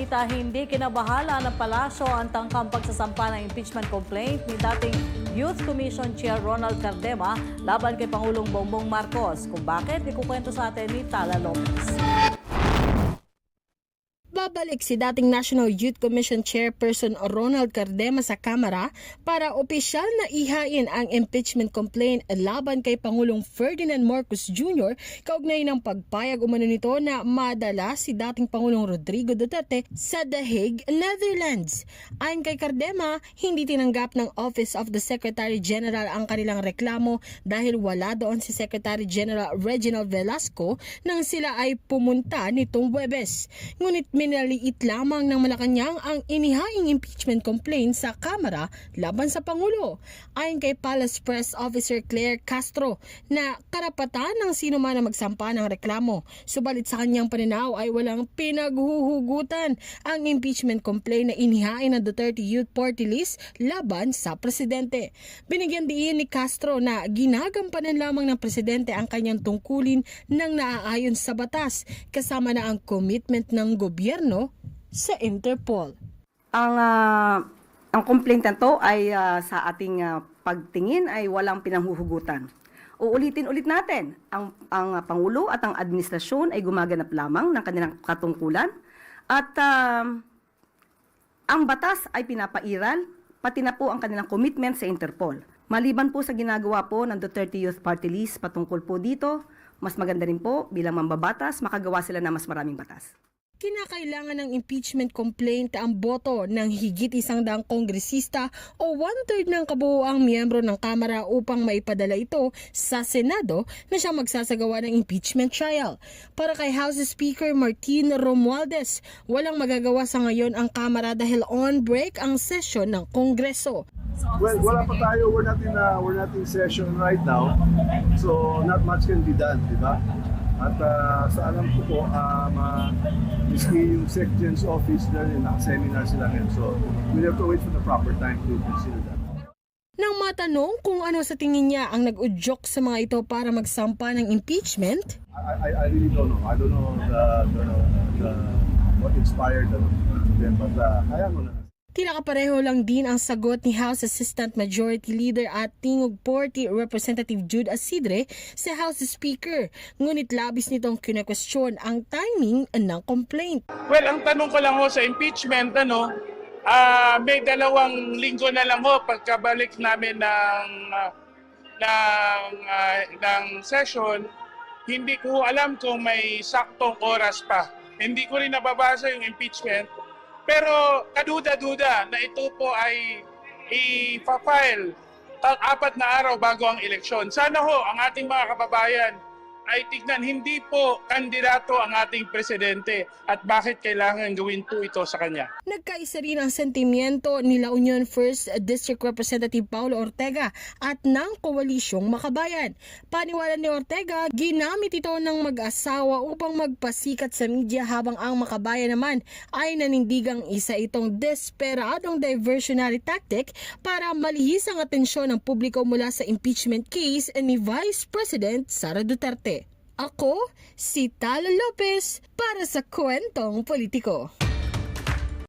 Hindi kinabahala ng palasyo ang tangkang pagsasampa ng impeachment complaint ni dating Youth Commission Chair Ronald Cardema laban kay Pangulong Bongbong Marcos. Kung bakit, ikukwento sa atin ni Tala Lopez. Babalik si dating National Youth Commission Chairperson Ronald Cardema sa Kamara para opisyal na ihain ang impeachment complaint laban kay Pangulong Ferdinand Marcos Jr. kaugnay ng pagpayag umano nito na madala si dating Pangulong Rodrigo Duterte sa The Hague, Netherlands. Ayon kay Cardema, hindi tinanggap ng Office of the Secretary General ang kanilang reklamo dahil wala doon si Secretary General Reginald Velasco nang sila ay pumunta nitong Huwebes. Ngunit minaliit lamang ng Malacanang ang inihaing impeachment complaint sa Kamara laban sa Pangulo. Ayon kay Palace Press Officer Claire Castro na karapatan ng sino man na magsampa ng reklamo. Subalit sa kanyang pananaw ay walang pinaghuhugutan ang impeachment complaint na inihain ng Duterte Youth Party List laban sa presidente. Binigyan diin ni Castro na ginagampanan lamang ng presidente ang kanyang tungkulin ng naaayon sa batas kasama na ang commitment ng gobyerno sa Interpol. Ang complaint na to ay sa ating pagtingin ay walang pinanghuhugutan. Uulitin ulit natin, ang Pangulo at ang administrasyon ay gumaganap lamang ng kanilang katungkulan at ang batas ay pinapairal, pati na po ang kanilang commitment sa Interpol. Maliban po sa ginagawa po ng Duterte Youth Party List patungkol po dito, mas maganda rin po bilang mambabatas, makagawa sila ng mas maraming batas. Kinakailangan ng impeachment complaint ang boto ng higit 100 kongresista o 1/3 ng kabuuang miyembro ng Kamara upang maipadala ito sa Senado na siyang magsasagawa ng impeachment trial. Para kay House Speaker Martin Romualdez, walang magagawa sa ngayon ang Kamara dahil on break ang session ng Kongreso. Well, wala pa tayo. We're not in session right now. So not much can be done, di ba? At sa alam ko po, miski yung Secretariat's office na rin, naka-seminar sila ngayon. So we have to wait for the proper time to consider that. Nang matanong kung ano sa tingin niya ang nag-udyok sa mga ito para magsampa ng impeachment, I really don't know. I don't know what inspired them, but kaya mo na. tila kapareho lang din ang sagot ni House Assistant Majority Leader at Tingog 40 Representative Jude Asidre sa House Speaker. Ngunit labis nitong kine-question ang timing ng complaint. Well, ang tanong ko lang ho sa impeachment, may 2 linggo na lang ho pagkabalik namin ng session. Hindi ko alam kung may saktong oras pa. Hindi ko rin nababasa yung impeachment. Pero kaduda-duda na ito po ay i-file 4 na araw bago ang eleksyon. Sana ho ang ating mga kababayan ay tignan hindi po kandidato ang ating presidente at bakit kailangan gawin po ito sa kanya. Nagkaisa rin ang sentimiento ni La Union 1st District Representative Paulo Ortega at ng Koalisyong Makabayan. Paniwala ni Ortega, ginamit ito ng mag-asawa upang magpasikat sa media habang ang Makabayan naman ay nanindigang isa itong desperadong diversionary tactic para malihis ang atensyon ng publiko mula sa impeachment case ni Vice President Sara Duterte. Ako, si Tala Lopez para sa Kwentong Politiko.